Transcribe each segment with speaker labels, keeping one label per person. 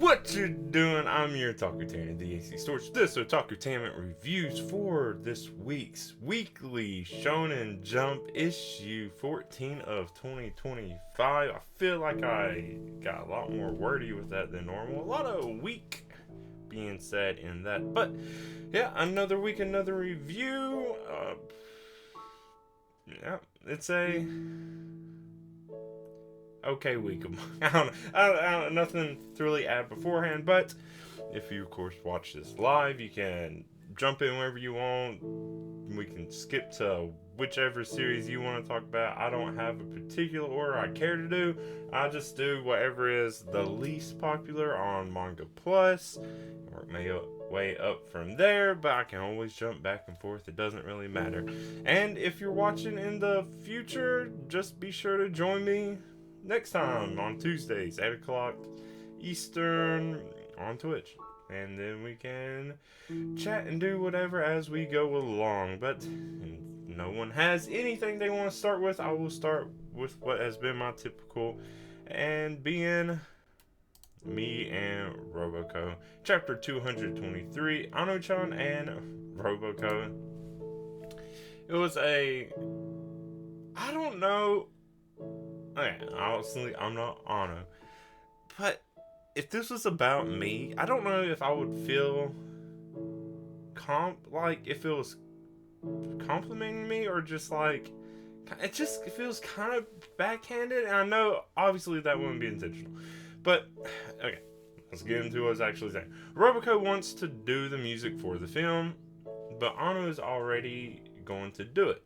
Speaker 1: What you doing? I'm your Otakutainment, the AC Storage. This Otakutainment reviews for this week's Weekly Shonen Jump issue 14 of 2025. I feel like I got a lot more wordy with that than normal. A lot of weak being said in that. But yeah, another week, another review. Yeah, it's a okay week. I don't, nothing to really add beforehand, but if you of course watch this live, you can jump in wherever you want. We can skip to whichever series you want to talk about. I don't have a particular order I care to do. I just do whatever is the least popular on Manga Plus. Work my way up from there, but I can always jump back and forth. It doesn't really matter. And if you're watching in the future, just be sure to join me next time on Tuesdays, 8 o'clock Eastern on Twitch. And then we can chat and do whatever as we go along. But if no one has anything they want to start with, I will start with what has been my typical, and being me and Roboco. Chapter 223, Ano-chan and Roboco. It was I don't know. Okay, honestly, I'm not Ano. But if this was about me, I don't know if I would feel if it was complimenting me or just like, it just feels kind of backhanded. And I know, obviously, that wouldn't be intentional. But, okay, let's get into what I was actually saying. Roboco wants to do the music for the film, but Ano is already going to do it.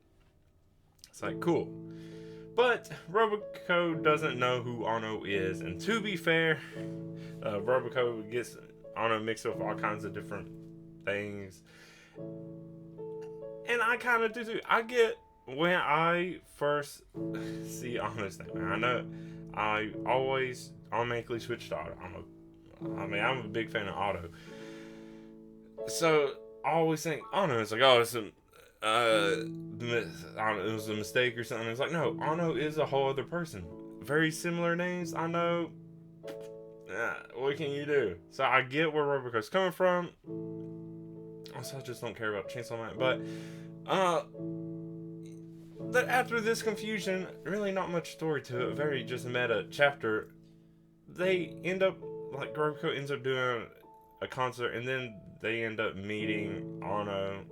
Speaker 1: It's like, cool. But Roboco doesn't know who Ano is, and to be fair, Roboco gets Ano mixed up with all kinds of different things. And I kind of do too. I get when I first see Ano's name. I know I always automatically switch to Auto. I'm a big fan of Auto. So I always think Ano is like, oh, it was a mistake or something. It's like, no, Ano is a whole other person. Very similar names. I know. What can you do? So I get where Roboco's coming from. Also, I just don't care about Chainsaw Man. But after this confusion, really not much story to it. Very just meta chapter. They end up, like, Roboco ends up doing a concert, and then they end up meeting Ano.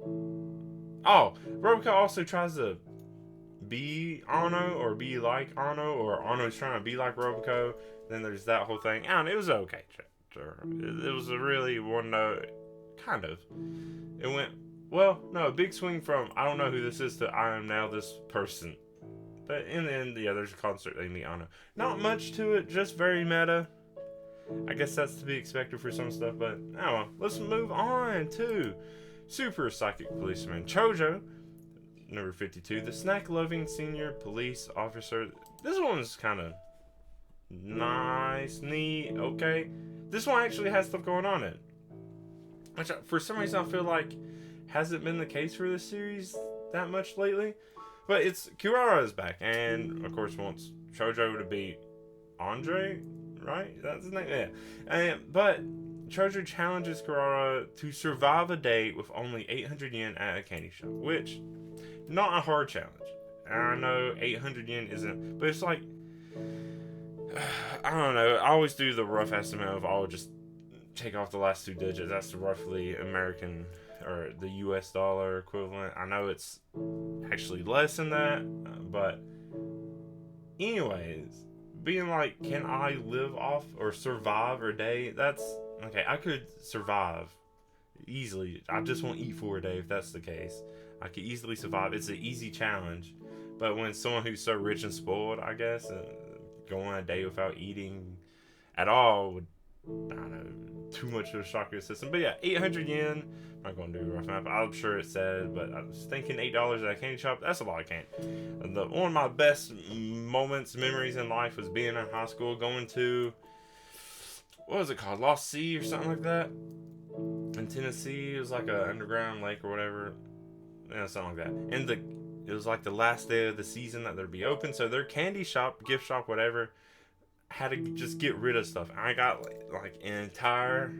Speaker 1: Oh, Roboco also tries to be Ano or be like Ano, or Ano's trying to be like Roboco. Then there's that whole thing. I don't know, it was an okay chapter. It was a really one note, kind of. It went, well, no, a big swing from I don't know who this is to I am now this person. But in the end, yeah, there's a concert, they meet Ano. Not much to it, just very meta. I guess that's to be expected for some stuff, but oh well. Let's move on to Super Psychic Policeman Chojo, number 52, the snack-loving senior police officer. This one's kind of nice, neat, okay. This one actually has stuff going on in it, which for some reason I feel like hasn't been the case for this series that much lately. But it's Kurara is back, and of course wants Chojo to be Andre, right? That's his name, yeah. But Chojo challenges Kurara to survive a day with only 800 yen at a candy shop, which, not a hard challenge. And I know 800 yen isn't, but it's like, I don't know, I always do the rough estimate of, I'll just take off the last two digits. That's roughly American, or the US dollar equivalent. I know it's actually less than that, but anyways, being like, can I live off or survive a day? That's okay. I could survive easily. I just won't eat for a day if that's the case. I could easily survive. It's an easy challenge. But when someone who's so rich and spoiled, I guess, going a day without eating at all would, I don't know, too much of a shock to the system. But yeah, 800 yen. I'm not going to do a rough math. I'm sure it said, but I was thinking $8 at a candy shop. That's a lot of candy. One of my best memories in life was being in high school, going to, what was it called? Lost Sea or something like that. In Tennessee, it was like an underground lake or whatever. Yeah, something like that. And it was like the last day of the season that they'd be open. So their candy shop, gift shop, whatever, had to just get rid of stuff. I got like an entire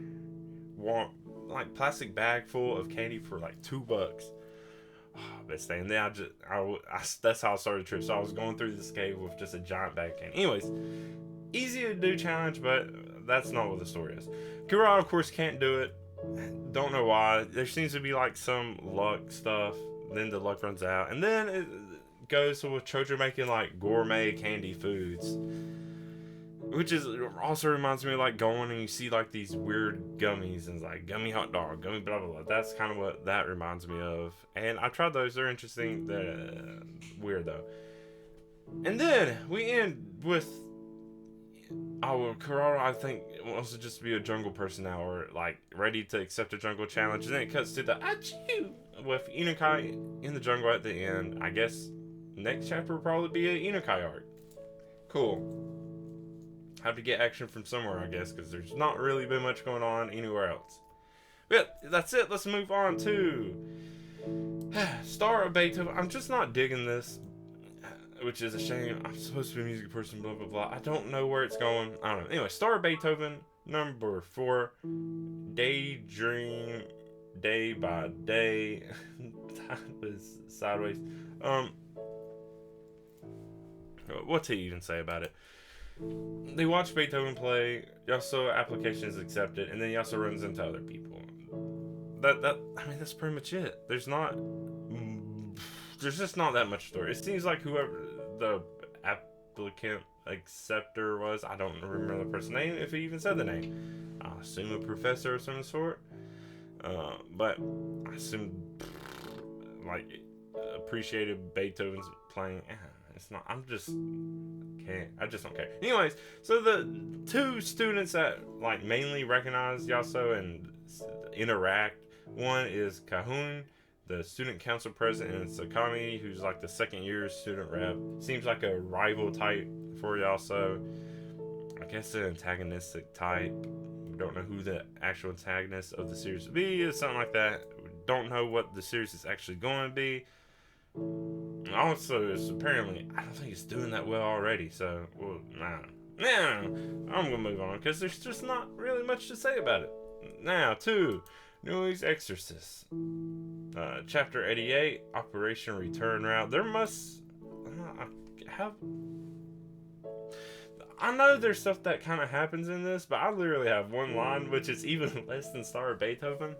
Speaker 1: plastic bag full of candy for like $2. Oh, best thing. And then that's how I started the trip. So I was going through this cave with just a giant bag of candy. Anyways, easy to do challenge, but that's not what the story is. Kurara, of course, can't do it. Don't know why. There seems to be like some luck stuff. Then the luck runs out, and then it goes with Chojo making like gourmet candy foods, which is also reminds me of like going and you see like these weird gummies and it's like gummy hot dog, gummy blah blah blah. That's kind of what that reminds me of. And I tried those; they're interesting. They're weird though. And then we end with Kurara, I think, wants to just be a jungle person now, or like ready to accept a jungle challenge. And then it cuts to the achoo with Inukai in the jungle at the end. I guess next chapter will probably be an Inukai arc. Cool. Have to get action from somewhere, I guess, because there's not really been much going on anywhere else. But that's it. Let's move on to Star of Beethoven. I'm just not digging this, which is a shame. I'm supposed to be a music person, blah, blah, blah. I don't know where it's going. I don't know. Anyway, Star of Beethoven, number 4. Daydream, day by day. That was sideways. What to even say about it? They watch Beethoven play. Yasuo application is accepted, and then Yasuo runs into other people. I mean, that's pretty much it. There's just not that much story. It seems like whoever the applicant acceptor was, I don't remember the person's name, if he even said the name. I assume a professor of some sort. But I assume like appreciated Beethoven's playing. It's not. I just don't care. Anyways, so the 2 students that like mainly recognize Yasuo and interact. One is Kahun, the student council president, and Sakami, who's like the second year student rep. Seems like a rival type for Yasuo. I guess an antagonistic type. We don't know who the actual antagonist of the series will be, or something like that. We don't know what the series is actually going to be. Also, it's apparently, I don't think it's doing that well already, so, well, I'm gonna move on, because there's just not really much to say about it. Now, 2, Noise Exorcist. Chapter 88, Operation Return Route. There must, I know there's stuff that kind of happens in this, but I literally have one line, which is even less than Star of Beethoven.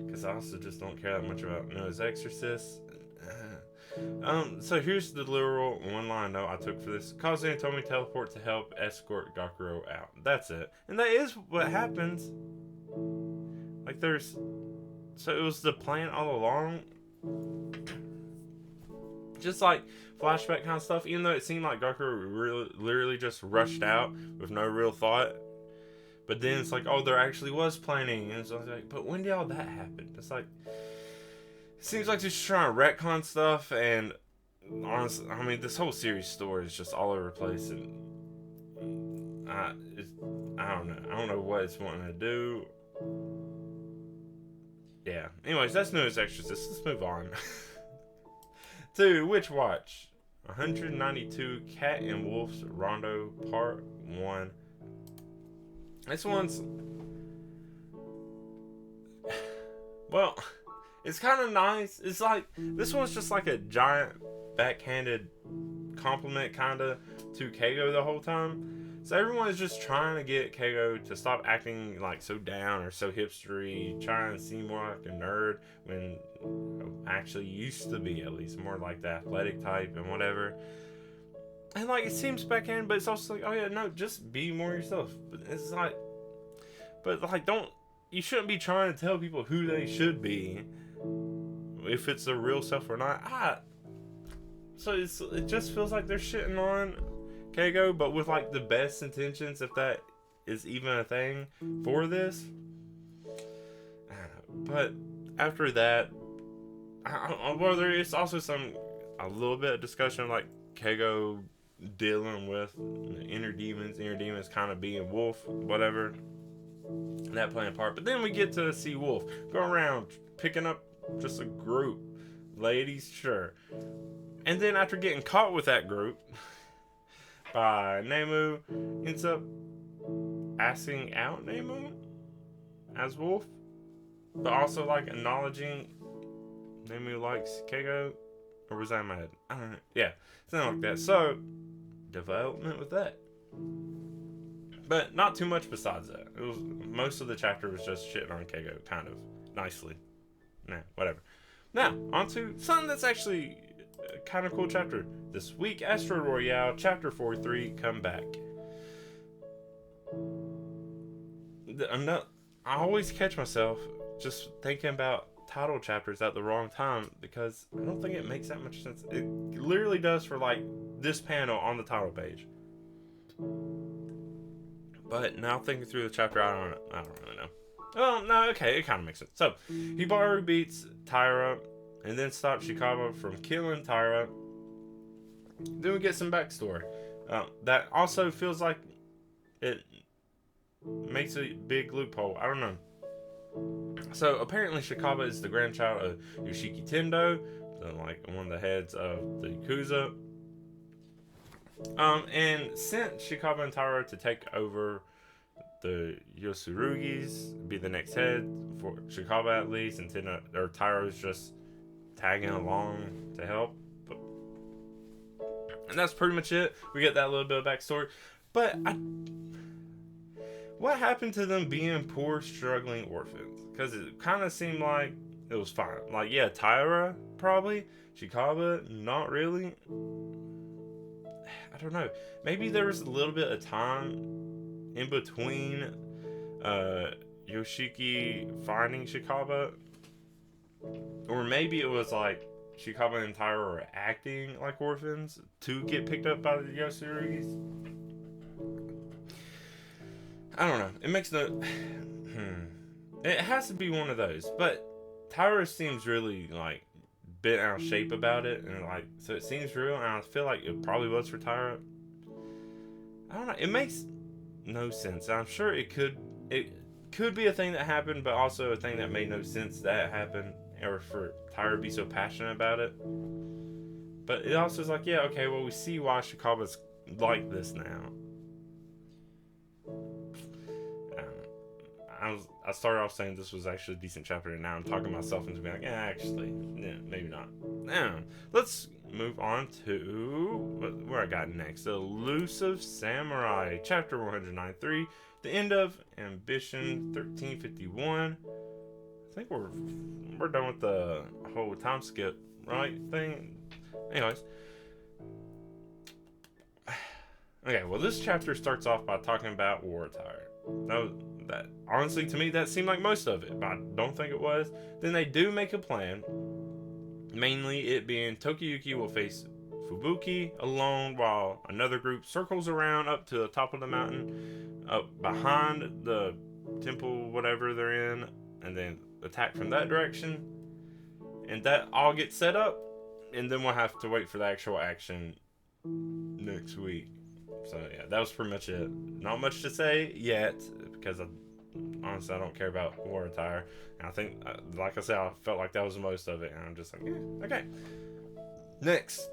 Speaker 1: Because I also just don't care that much about Noah's Exorcist. So here's the literal one line note I took for this. Kazan told me to teleport to help escort Gakuro out. That's it. And that is what happens. Like so it was the plan all along. Just like flashback kind of stuff, even though it seemed like Gakuro literally just rushed out with no real thought. But then it's like, oh, there actually was planning. And it's like, but when did all that happen? It's like, it seems like they're just trying to retcon stuff. And honestly, I mean, this whole series story is just all over the place. And I don't know. I don't know what it's wanting to do. Yeah. Anyways, that's Noah's Exorcist. Let's move on. 2, Witch Watch. 192, Cat and Wolf's Rondo, Part 1. This one's, well, it's kind of nice. It's like, this one's just like a giant backhanded compliment kind of to Keigo the whole time. So everyone is just trying to get Keigo to stop acting like so down or so hipstery, trying to seem more like a nerd when actually used to be, at least more like the athletic type and whatever. And like, it seems backhand, but it's also like, oh yeah, no, just be more yourself. But it's like, you shouldn't be trying to tell people who they should be, if it's the real self or not. So it just feels like they're shitting on Keigo, but with like the best intentions, if that is even a thing for this. But after that, well, there is also a little bit of discussion of like Keigo dealing with inner demons kind of being Wolf, whatever, that playing a part. But then we get to see Wolf go around picking up just a group, ladies, sure. And then after getting caught with that group by Nemu, ends up asking out Nemu as Wolf, but also like acknowledging Nemu likes Keigo, or was that in my head? I don't know. Yeah, something like that. So development with that, but not too much besides that. It was most of the chapter was just shitting on Keigo, kind of nicely. Nah, whatever. Now on to something that's actually a kind of cool chapter this week. Astro Royale, chapter 43, come back. I always catch myself just thinking about title chapters at the wrong time because I don't think it makes that much sense. It literally does for like this panel on the title page. But now thinking through the chapter, I don't really know. Well, no, okay, it kind of makes sense. So, Hibaru beats Taira and then stops Shikaba from killing Taira. Then we get some backstory. That also feels like it makes a big loophole. I don't know. So apparently Shikaba is the grandchild of Yoshiki Tendo, like one of the heads of the Yakuza. And sent Shikaba and Taira to take over the Yosurugis, be the next head for Shikaba at least, and Taira's just tagging along to help. And that's pretty much it. We get that little bit of backstory. But what happened to them being poor, struggling orphans? Because it kind of seemed like it was fine. Like, yeah, Taira, probably. Shikaba, not really. I don't know. Maybe there was a little bit of time in between Yoshiki finding Shikaba. Or maybe it was like Shikaba and Taira were acting like orphans to get picked up by the Yosurugis. I don't know. It makes no... It has to be one of those. But Taira seems really, like, bent out of shape about it. And, like, so it seems real. And I feel like it probably was for Taira. I don't know. It makes no sense. I'm sure it could be a thing that happened, but also a thing that made no sense that it happened. Or for Taira to be so passionate about it. But it also is like, yeah, okay, well, we see why Shikaba's like this now. I started off saying this was actually a decent chapter, and now I'm talking myself into being like, actually, yeah, maybe not. Now, let's move on to where I got next. The Elusive Samurai, chapter 193, the end of Ambition 1351. I think we're done with the whole time skip, right, thing. Anyways. Okay, well, this chapter starts off by talking about war attire. That honestly, to me, that seemed like most of it, but I don't think it was. Then they do make a plan, mainly it being Tokiyuki will face Fubuki alone while another group circles around up to the top of the mountain, up behind the temple, whatever they're in, and then attack from that direction. And that all gets set up, and then we'll have to wait for the actual action next week. So yeah, that was pretty much it. Not much to say yet, because honestly I don't care about war attire. And I think, like I said, I felt like that was most of it, and I'm just like, yeah, okay. Next,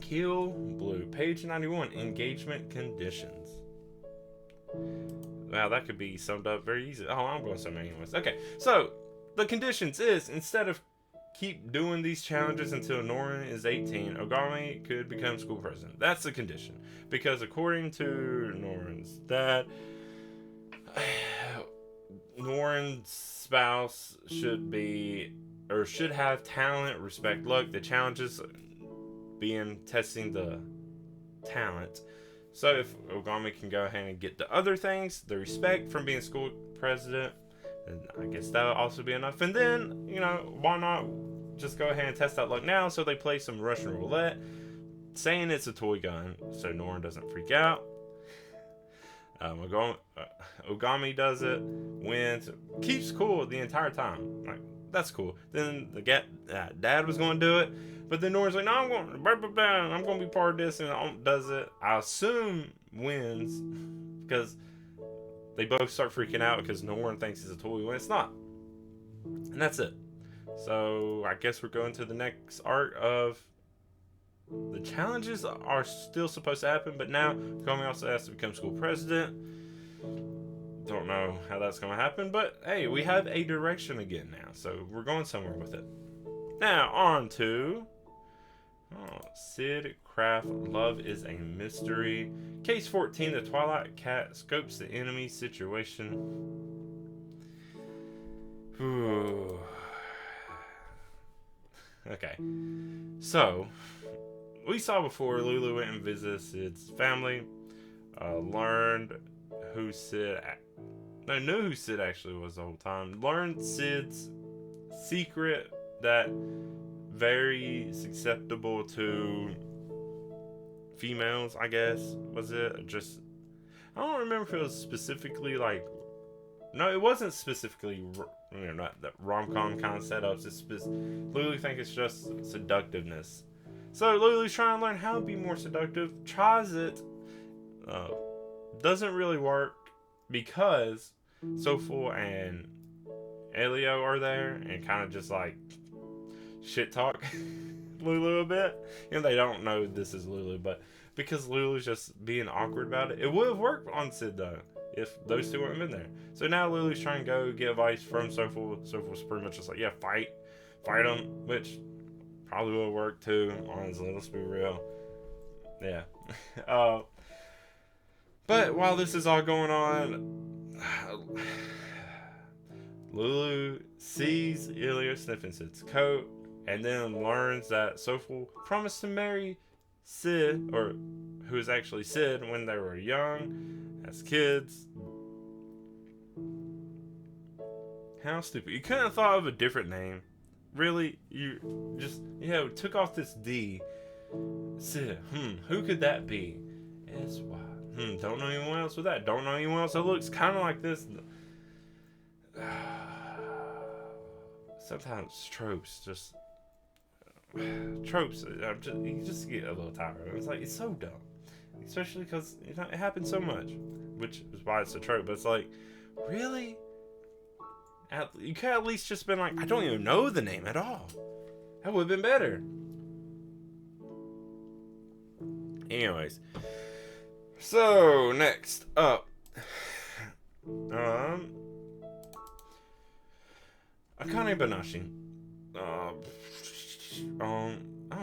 Speaker 1: Kill Blue, page 91, engagement conditions. Wow, that could be summed up very easy. Oh, I'm going to sum it anyways. Okay, so the conditions is, instead of keep doing these challenges until Norin is 18, Ogami could become school president. That's the condition. Because according to Norin's dad, Norin's spouse should have talent, respect, luck. The challenges being testing the talent. So if Ogami can go ahead and get the other things, the respect from being school president, then I guess that would also be enough. And then, why not just go ahead and test that luck now? So they play some Russian roulette, saying it's a toy gun, so Norin doesn't freak out. Ogami does it, wins, keeps cool the entire time. Like, that's cool. Then the dad was going to do it, but then Norin's like, no, I'm going to be part of this, and does it. I assume wins, because they both start freaking out because Norin thinks it's a toy when it's not. And that's it. So I guess we're going to the next arc of the challenges are still supposed to happen, but now Komi also has to become school president. Don't know how that's going to happen, but hey, we have a direction again now, so we're going somewhere with it. Now, on to Sid Craft, Love is a Mystery. Case 14, the Twilight Cat scopes the enemy situation. Ooh. Okay, so we saw before Lulu went and visited Sid's family, learned who Sid, knew who Sid actually was the whole time, learned Sid's secret that very susceptible to females, I guess, was it? Just, I don't remember if it was specifically like, no, it wasn't specifically, not the rom-com kind of setups. It's Lulu think it's just seductiveness. So Lulu's trying to learn how to be more seductive, tries it, doesn't really work because Soful and Elio are there and kind of just like shit talk Lulu a bit. They don't know this is Lulu, but because Lulu's just being awkward about it, it would have worked on Sid though if those two weren't been there. So now Lulu's trying to go get advice from Soful. Soful's pretty much just like, yeah, fight them, which probably will work too, honestly, let's be real. Yeah. But while this is all going on, Lulu sees Elio sniffing Sid's coat, and then learns that Soful promised to marry Sid, or who is actually Sid, when they were young, as kids. How stupid. You couldn't have thought of a different name. Really? You just, took off this D. Sid. Who could that be? S-Y. Don't know anyone else with that. Don't know anyone else that looks kind of like this. Sometimes tropes just... tropes, you just get a little tired of it. It's like, it's so dumb. Especially because, it happens so much. Which is why it's a trope. But it's like, really? You could at least just been like, I don't even know the name at all. That would have been better. Anyways. So, next up. Akane-banashi.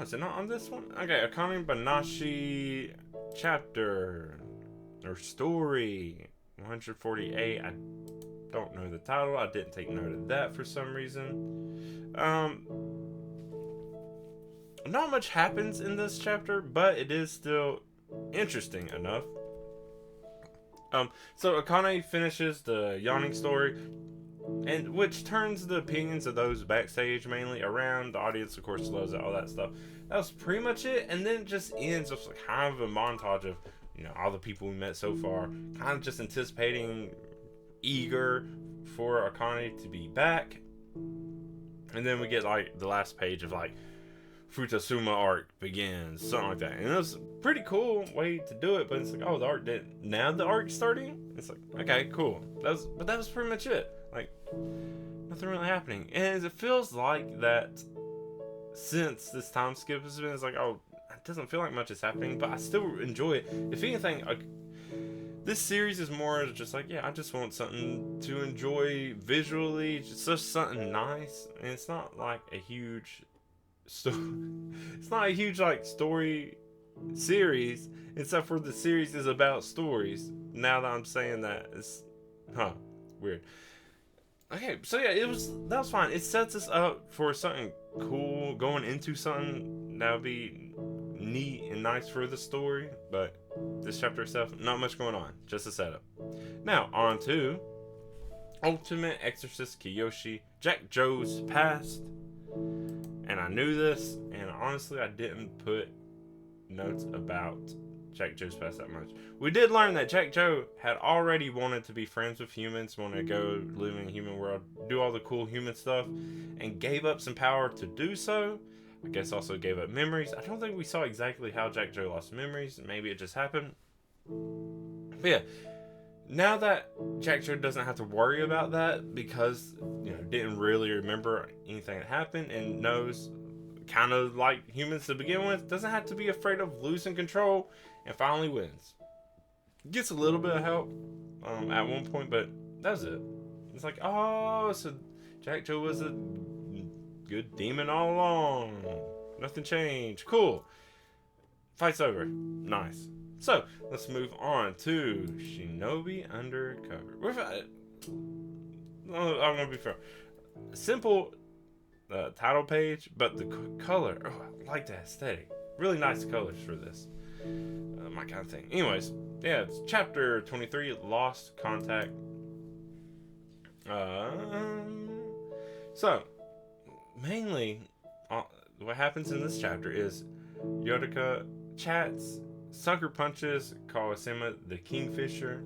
Speaker 1: Is it not on this one? Okay, akane-banashi chapter or story 148. I don't know the title. I didn't take note of that for some reason. Not much happens in this chapter, but it is still interesting enough. So Akane finishes the yawning story, and which turns the opinions of those backstage mainly around. The audience, of course, loves it, all that stuff. That was pretty much it, and then it just ends with like kind of a montage of all the people we met so far, kind of just anticipating, eager for Akane to be back, and then we get like the last page of like Futasuma arc begins, something like that, and it was a pretty cool way to do it. But it's like, oh, the arc did now the arc's starting. It's like, okay, cool. That was pretty much it. Like, nothing really happening, and it feels like that since this time skip has been. It's like, oh, it doesn't feel like much is happening, but I still enjoy it. If anything, this series is more just like, yeah, I just want something to enjoy visually, just something nice, and it's not like a huge it's not a huge like story series, except for the series is about stories. Now that I'm saying that, it's weird. Okay, so yeah, that was fine. It sets us up for something cool going into something that would be neat and nice for the story. But this chapter itself, not much going on, just a setup. Now on to Ultimate Exorcist Kiyoshi, Jack Joe's past. And I knew this, and honestly, I didn't put notes about Jack Joe's past that much. We did learn that Jack Joe had already wanted to be friends with humans, wanted to go live in a human world, do all the cool human stuff, and gave up some power to do so. I guess also gave up memories. I don't think we saw exactly how Jack Joe lost memories. Maybe it just happened. But yeah, now that Jack Joe doesn't have to worry about that because, didn't really remember anything that happened and knows kind of like humans to begin with, doesn't have to be afraid of losing control, and finally wins. Gets a little bit of help at one point, but that's it. It's like, oh, so Jack Joe was a good demon all along. Nothing changed. Cool. Fight's over. Nice. So, let's move on to Shinobi Undercover. I'm going to be fair. Simple title page, but the color, I like the aesthetic. Really nice colors for this. My kind of thing. Anyways, yeah, it's chapter 23, Lost Contact. So, mainly, what happens in this chapter is Yotaka chats, sucker punches Kawasima the Kingfisher,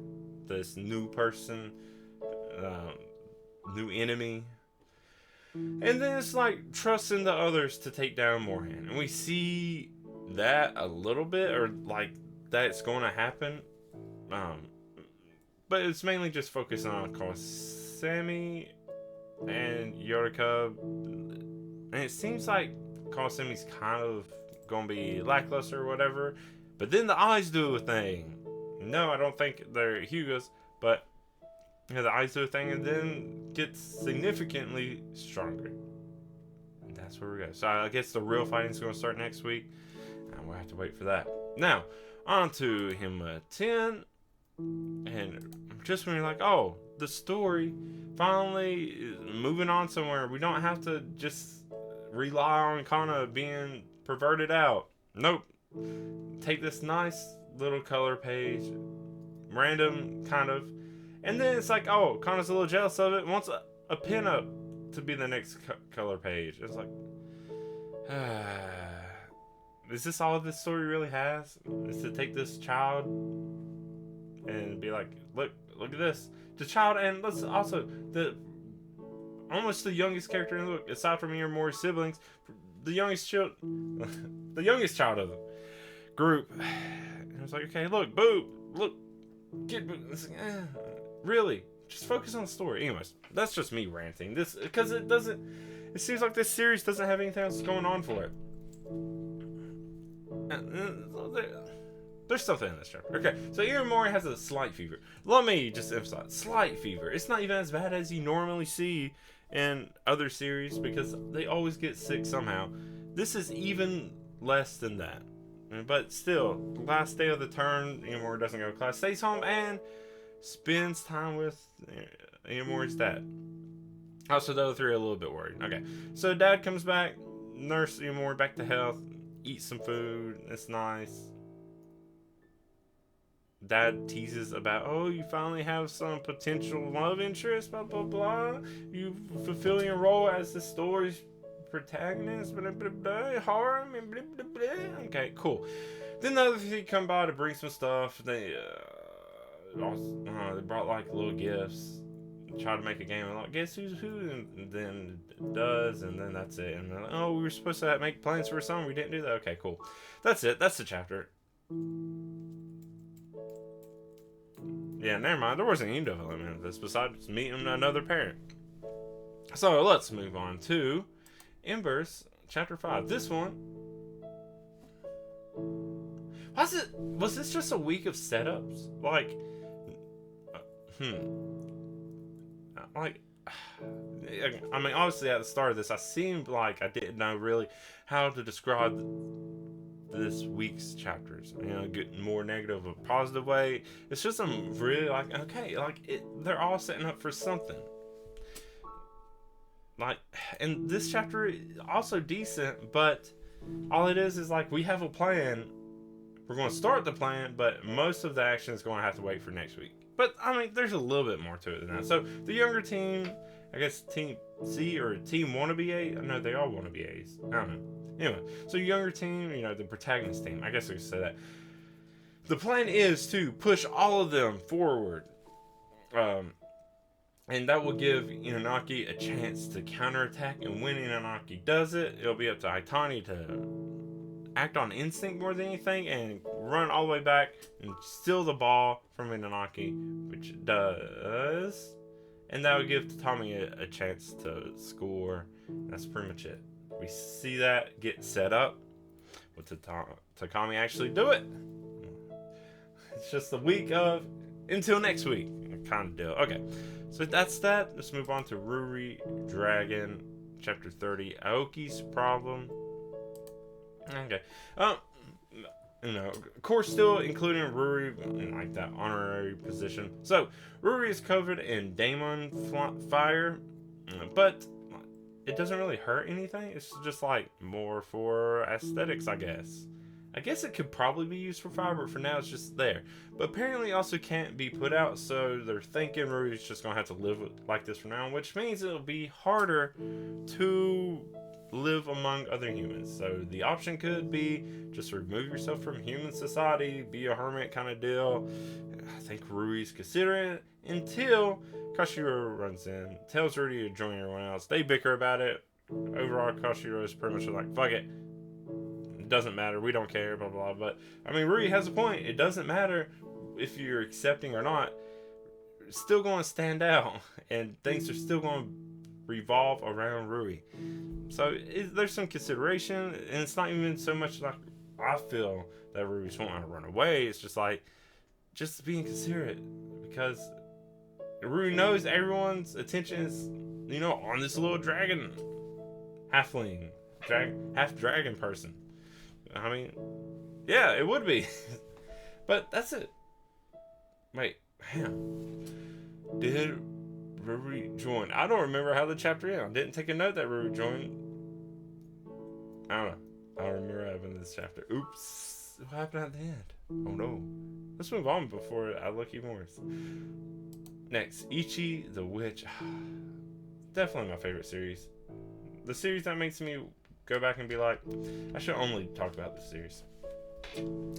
Speaker 1: this new person, new enemy. And then it's like trusting the others to take down Morhan. And we see that a little bit, or like that's going to happen. But it's mainly just focusing on Kawasami and Yotaka. And it seems like Kawasami's kind of going to be lackluster or whatever. But then the eyes do a thing. No, I don't think they're Hugo's, but yeah, the eyes do a thing and then gets significantly stronger. And that's where we go. So I guess the real fighting is going to start next week. And we'll have to wait for that. Now, on to him 10. And just when you're like, oh, the story finally is moving on somewhere. We don't have to just rely on Kana being perverted out. Nope. Take this nice little color page. Random, kind of. And then it's like, oh, Kana's a little jealous of it. Wants a pin-up to be the next color page. It's like, is this all this story really has? Is to take this child and be like, look at this. The child, and let's also, almost the youngest character in the book, aside from your more siblings, the youngest child of the group. And it's like, okay, look, boo, look, kid, boo. It's like, really, just focus on the story. Anyways, that's just me ranting. This because it seems like this series doesn't have anything else going on for it. There's something in this chapter. Okay, so Irimori has a slight fever. Let me just emphasize, slight fever. It's not even as bad as you normally see in other series because they always get sick somehow. This is even less than that. But still, last day of the term, Irimori doesn't go to class, stays home, and spends time with Irimori's dad. Also, the other three are a little bit worried. Okay, so dad comes back, nurse Irimori back to health, eats some food, it's nice. Dad teases about, oh, you finally have some potential love interest, blah, blah, blah. You fulfilling your role as the story's protagonist, blah, blah, blah, harm, and blah, blah, blah. Okay, cool. Then the other three come by to bring some stuff. They brought like little gifts. Try to make a game. Like, guess who's who? And then it does, and then that's it. And they're like, oh, we were supposed to make plans for a song. We didn't do that. Okay, cool. That's it. That's the chapter. Yeah, never mind. There wasn't any development of this besides meeting another parent. So let's move on to Embers, chapter 5. This one. Was this just a week of setups? Like, like, I mean, obviously at the start of this, I seemed like I didn't know really how to describe this week's chapters. You know, getting more negative or positive way. It's just I'm really like, okay, like they're all setting up for something. Like, and this chapter is also decent, but all it is like we have a plan. We're going to start the plan, but most of the action is going to have to wait for next week. But, I mean, there's a little bit more to it than that. So, the younger team, I guess Team C or Team Wannabe A? No, they all want to be A's. I don't know. Anyway, so younger team, you know, the protagonist team. I guess I could say that. The plan is to push all of them forward. And that will give Inanaki a chance to counterattack. And when Inanaki does it, it'll be up to Aitani to act on instinct more than anything and run all the way back and steal the ball from Inanaki, which it does. And that would give Tatami a chance to score. That's pretty much it. we see that get set up. Will Takami actually do it? It's just the week of until next week kind of deal. Okay, so that's that. Let's move on to Ruridragon, chapter 30, Aoki's problem. Okay, of course, still including Ruri in like that honorary position. So Ruri is covered in daemon fire, but it doesn't really hurt anything. It's just like more for aesthetics, I guess. I guess it could probably be used for fire, but for now it's just there. But apparently also can't be put out, so they're thinking Ruri's just gonna have to live like this from now on, which means it'll be harder to live among other humans. So the option could be just remove yourself from human society, be a hermit kind of deal. I think Ruri's considering it until Kashiro runs in, tells Ruri to join everyone else. They bicker about it. Overall, Kashiro is pretty much like, fuck it. It doesn't matter. We don't care, blah, blah, blah. But, I mean, Ruri has a point. It doesn't matter if you're accepting or not. It's still going to stand out. And things are still going to revolve around Ruri. So, there's some consideration. And it's not even so much like I feel that Ruri's wanting to run away. It's just like, just being considerate. Because Ruri knows everyone's attention is, on this little dragon. Halfling. Half dragon person. I mean, yeah, it would be. But that's it. Wait, hang on. Did Ruri join? I don't remember how the chapter ended. I didn't take a note that Ruri joined. I don't know. I don't remember what happened in this chapter. Oops. What happened at the end? Oh no. Let's move on before I look even worse. Next, Ichi the Witch. Definitely my favorite series. The series that makes me go back and be like, I should only talk about this series.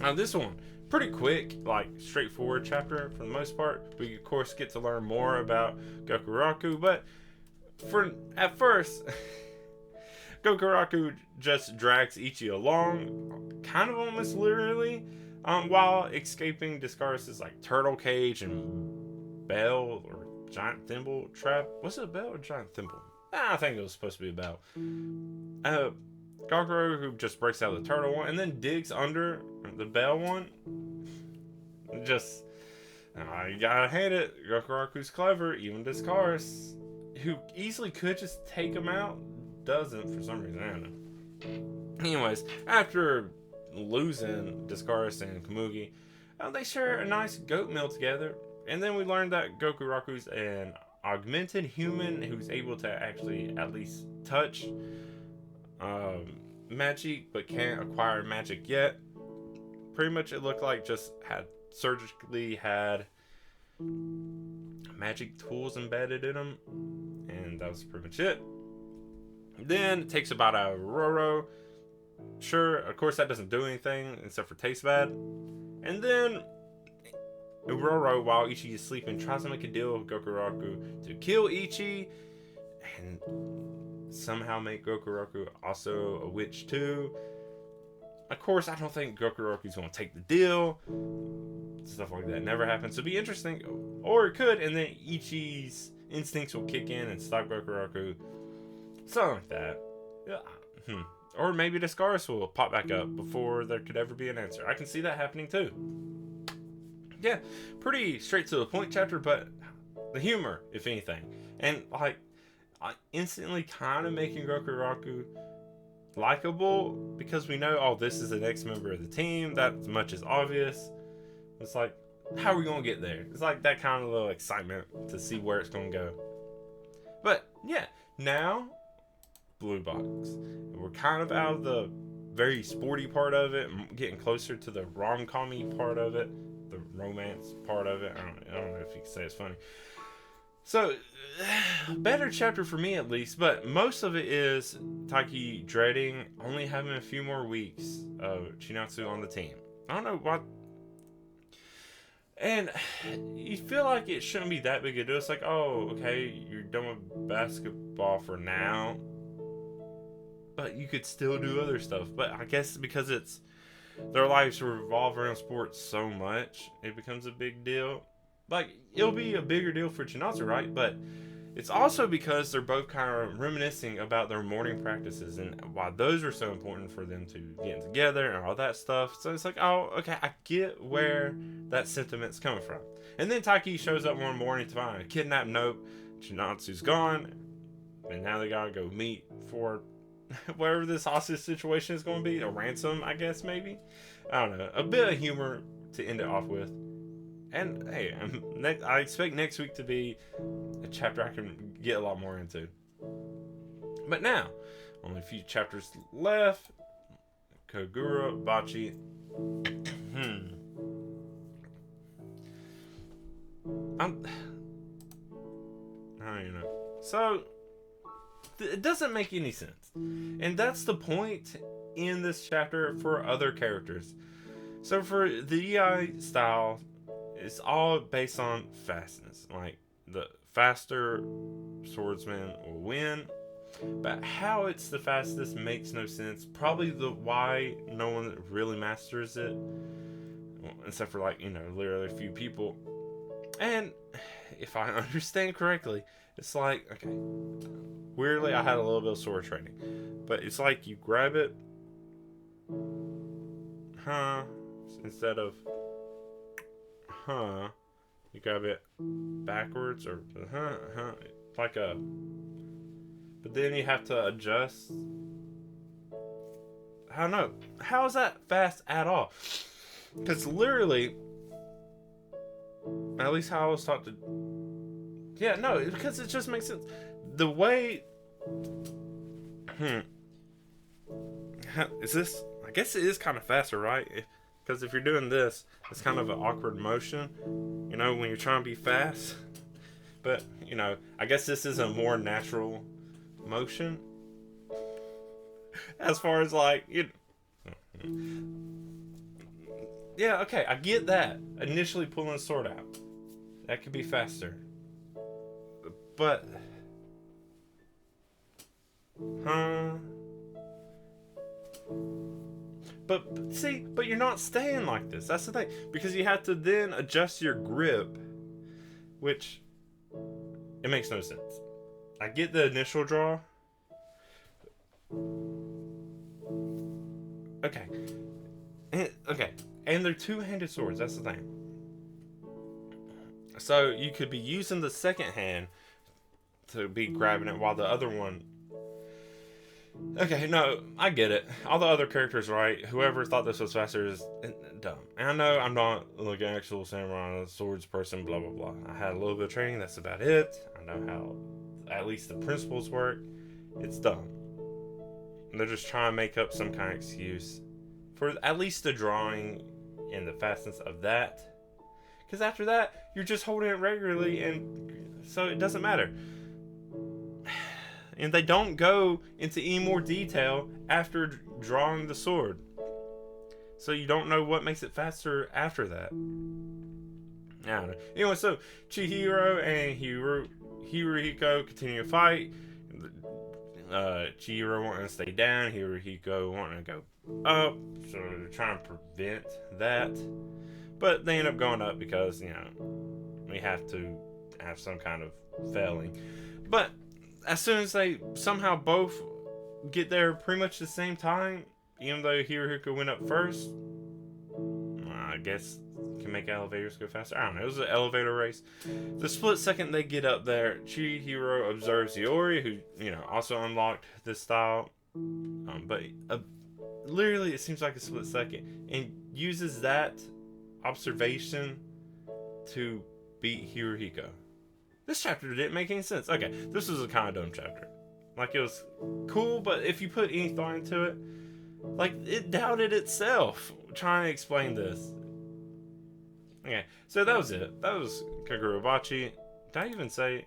Speaker 1: Now this one, pretty quick, like straightforward chapter for the most part. We of course get to learn more about Gokuraku, but at first, Gokuraku just drags Ichi along, kind of almost literally, while escaping Discaris' like turtle cage and bell or giant thimble trap. Was it a bell or giant thimble? I think it was supposed to be a bell. Gokuraku just breaks out of the turtle one and then digs under the bell one. Just, you gotta hand it. Gokuraku's clever. Even Discaris, who easily could just take him out, doesn't for some reason. I don't know. Anyways, after losing Discaris and Komugi, they share a nice goat meal together. And then we learned that Gokuraku's an augmented human who's able to actually at least touch magic, but can't acquire magic yet. Pretty much it looked like just had surgically had magic tools embedded in him, and that was pretty much it. Then it takes about a Roro. Sure, of course that doesn't do anything except for taste bad. And then Roro, while Ichi is sleeping, tries to make a deal with Gokuraku to kill Ichi and somehow make Gokuraku also a witch too. Of course, I don't think Gokuraku's going to take the deal. Stuff like that never happens. So it'd be interesting, or it could, and then Ichi's instincts will kick in and stop Gokuraku. Something like that. Or maybe Discaris will pop back up before there could ever be an answer. I can see that happening too. Yeah, pretty straight to the point chapter, but the humor, if anything. And like, instantly kind of making Gokuraku likable, because we know, oh, this is the next member of the team. That much is obvious. It's like, how are we going to get there? It's like that kind of little excitement to see where it's going to go. But yeah, now, Blue Box. We're kind of out of the very sporty part of it, getting closer to the rom-com-y part of it, the romance part of it. I don't know if you can say it's funny. So, better chapter for me at least, but most of it is Taki dreading only having a few more weeks of Chinatsu on the team. I don't know what. And you feel like it shouldn't be that big a deal. It's like, oh, okay, you're done with basketball for now, but you could still do other stuff. But I guess because it's their lives revolve around sports so much, it becomes a big deal. Like, it'll be a bigger deal for Chinatsu, right? But it's also because they're both kind of reminiscing about their morning practices and why those are so important for them to get together and all that stuff. So it's like, oh, okay, I get where that sentiment's coming from. And then Taiki shows up one morning to find a kidnapped note. Chinatsu's gone, and now they gotta go meet for whatever this hostage situation is going to be. A ransom, I guess, maybe. I don't know. A bit of humor to end it off with. And hey, I expect next week to be a chapter I can get a lot more into. But now, only a few chapters left. Kagurabachi. I don't even know. So, it doesn't make any sense. And that's the point in this chapter for other characters. So for the EI style, it's all based on fastness. Like, the faster swordsman will win. But how it's the fastest makes no sense. Probably the why no one really masters it. Well, except for, like, literally a few people. And if I understand correctly, it's like, okay, weirdly I had a little bit of sword training, but it's like you grab it, instead of, you grab it backwards, or, like a, but then you have to adjust. I don't know. How is that fast at all? Because literally, at least how I was taught to. Yeah, no, because it just makes sense. The way. Is this. I guess it is kind of faster, right? Because if you're doing this, it's kind of an awkward motion, when you're trying to be fast. But, I guess this is a more natural motion. As far as, like, yeah, okay, I get that. Initially pulling the sword out. That could be faster. But... But, see, but you're not staying like this. That's the thing. Because you have to then adjust your grip. Which... It makes no sense. I get the initial draw. Okay. And they're two-handed swords. That's the thing. So you could be using the second hand to be grabbing it while the other one... Okay, no, I get it. All the other characters, right? Whoever thought this was faster is dumb. And I know I'm not like an actual samurai swords person, blah, blah, blah. I had a little bit of training, that's about it. I know how at least the principles work. It's dumb. They're just trying to make up some kind of excuse for at least the drawing and the fastness of that. Because after that, you're just holding it regularly, and so it doesn't matter. And they don't go into any more detail after drawing the sword. So you don't know what makes it faster after that. I don't know. Anyway, so Chihiro and Hirohiko continue to fight. Chihiro wanting to stay down, Hirohiko wanting to go up. So they're trying to prevent that. But they end up going up because, we have to have some kind of failing. But as soon as they somehow both get there pretty much the same time, even though Hirohiko went up first, I guess can make elevators go faster. I don't know. It was an elevator race. The split second they get up there, Chihiro observes Iori, who, also unlocked this style. But literally it seems like a split second, and uses that observation to beat Hirohiko. This chapter didn't make any sense. Okay, this was a kind of dumb chapter. Like, it was cool, but if you put any thought into it, like, it doubted itself trying to explain this. Okay, so that was it. That was Kagurabachi. Did I even say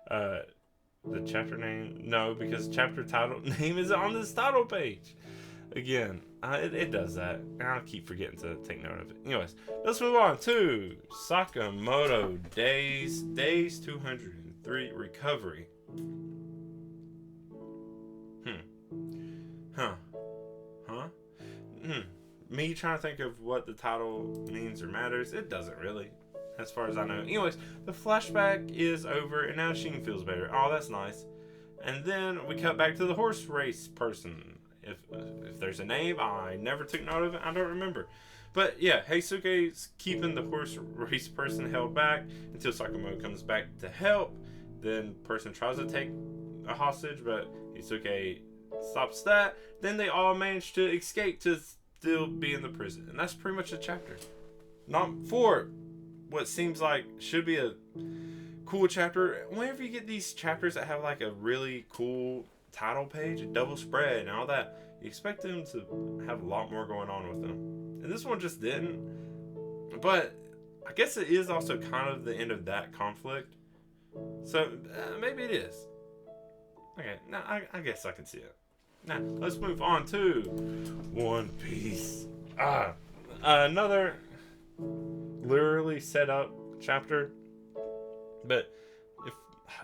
Speaker 1: the chapter name? No, because chapter title name is on this title page. Again, it does that. And I'll keep forgetting to take note of it. Anyways, let's move on to Sakamoto Days 203 Recovery. Me trying to think of what the title means or matters. It doesn't really. as far as I know. Anyways, the flashback is over, and now Sheen feels better. Oh, that's nice. And then we cut back to the horse race person. If there's a name, I never took note of it. I don't remember. But yeah, Heisuke's keeping the horse race person held back until Sakamoto comes back to help. Then person tries to take a hostage, but Heisuke stops that. Then they all manage to escape to still be in the prison. And that's pretty much the chapter. Not for what seems like should be a cool chapter. Whenever you get these chapters that have like a really cool title page, a double spread and all that, you expect them to have a lot more going on with them. And this one just didn't. But I guess it is also kind of the end of that conflict. So maybe it is. Okay, now I guess I can see it. Now let's move on to One Piece. Another literally set up chapter, but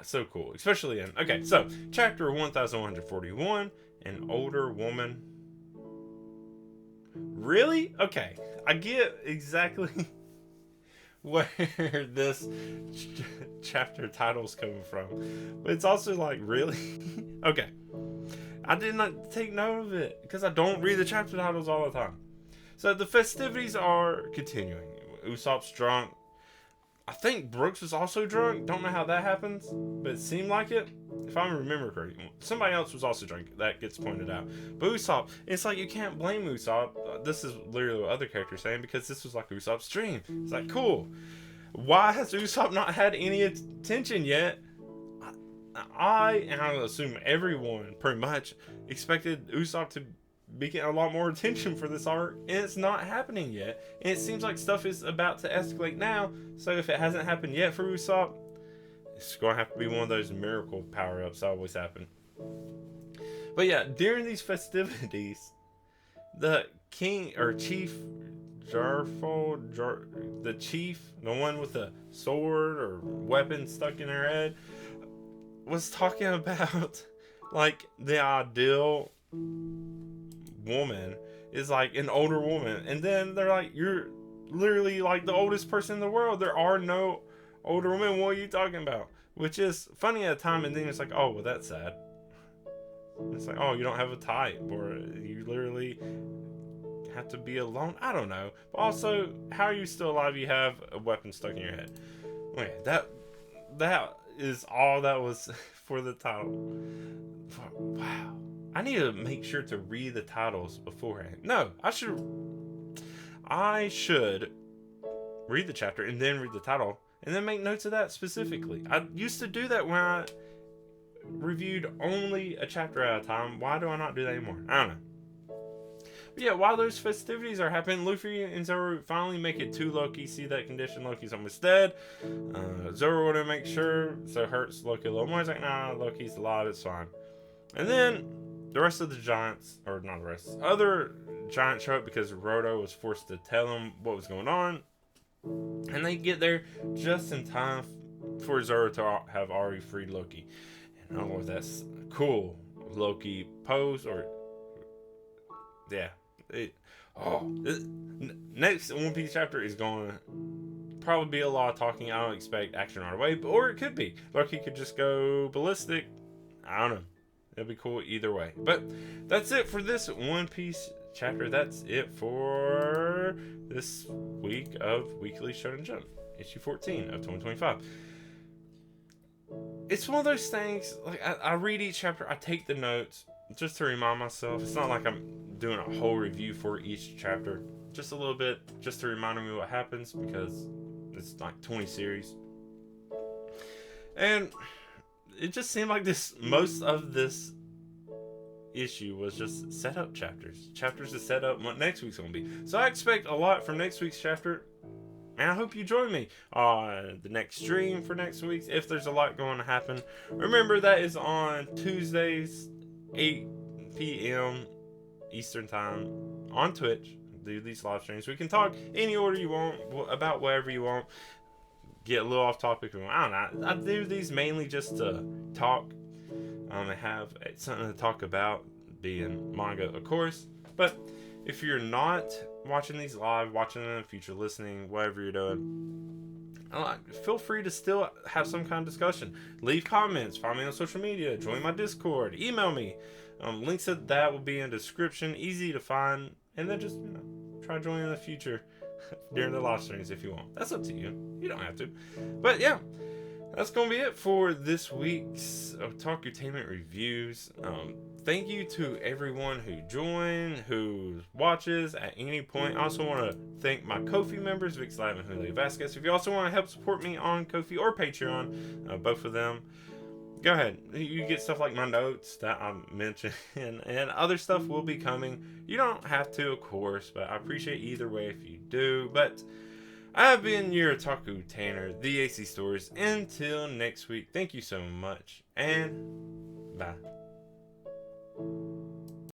Speaker 1: so cool, especially in so chapter 1141, an older woman. Really? Okay, I get exactly where this chapter title's coming from, but it's also like, really? Okay, I did not take note of it because I don't read the chapter titles all the time. So the festivities are continuing. Usopp's drunk. I think Brooks was also drunk. Don't know how that happens, but it seemed like it. If I remember correctly, somebody else was also drunk. That gets pointed out. But Usopp, it's like you can't blame Usopp. This is literally what other characters saying, because this was like Usopp's dream. It's like, cool. Why has Usopp not had any attention yet? And I assume everyone pretty much expected Usopp to be getting a lot more attention for this arc, and it's not happening yet. And it seems like stuff is about to escalate now, so if it hasn't happened yet for Usopp, it's going to have to be one of those miracle power-ups that always happen. But yeah, during these festivities, the king, or Chief Jarfo, the chief, the one with the sword or weapon stuck in her head, was talking about like the ideal woman is like an older woman, and then they're like, you're literally like the oldest person in the world. There are no older women. What are you talking about? Which is funny at a time, and then it's like, oh well, that's sad. It's like, oh, you don't have a type, or you literally have to be alone. I don't know. But also, how are you still alive? You have a weapon stuck in your head. Okay, that is all that was for the title. Wow. I need to make sure to read the titles beforehand. No, I should read the chapter and then read the title and then make notes of that specifically. I used to do that when I reviewed only a chapter at a time. Why do I not do that anymore? I don't know. But yeah, while those festivities are happening, Luffy and Zoro finally make it to Loki, see that condition Loki's almost dead. Zoro want to make sure, so hurts Loki a little more. He's like, nah, Loki's alive, it's fine. And then the rest of the giants, or not the rest, other giants show up because Roto was forced to tell them what was going on. And they get there just in time for Zoro to have already freed Loki. And I don't know if that's cool Loki pose or... Yeah. Next One Piece chapter is going to probably be a lot of talking. I don't expect action right away, or it could be. Loki could just go ballistic. I don't know. It'll be cool either way. But that's it for this One Piece chapter. That's it for this week of Weekly Shonen Jump, issue 14 of 2025. It's one of those things, like I read each chapter, I take the notes just to remind myself. It's not like I'm doing a whole review for each chapter. Just a little bit, just to remind me what happens, because it's like 20 series. And it just seemed like most of this issue was just set up chapters to set up what next week's gonna be. So I expect a lot from next week's chapter, and I hope you join me on the next stream for next week's, if there's a lot going to happen. Remember, that is on Tuesdays, 8 p.m. Eastern time on Twitch. Do these live streams. We can talk any order you want about whatever you want. Get a little off topic. I don't know. I do these mainly just to talk. And have something to talk about, being manga, of course. But if you're not watching these live, watching them in the future, listening, whatever you're doing, feel free to still have some kind of discussion. Leave comments, find me on social media, join my Discord, email me. Links to that will be in the description, easy to find, and then just try joining in the future during the live streams if you want. That's up to you. You don't have to. But yeah, that's gonna be it for this week's Otakutainment reviews. Thank you to everyone who joined, who watches at any point. I also want to thank my Ko-fi members, Vic Slav and Julio Vasquez. If you also want to help support me on Ko-fi or Patreon, both of them, go ahead. You get stuff like my notes that I mentioned, and other stuff will be coming. You don't have to, of course, but I appreciate either way if you do. But I've been your Otaku Tanner, the AC Stories. Until next week, thank you so much, and bye.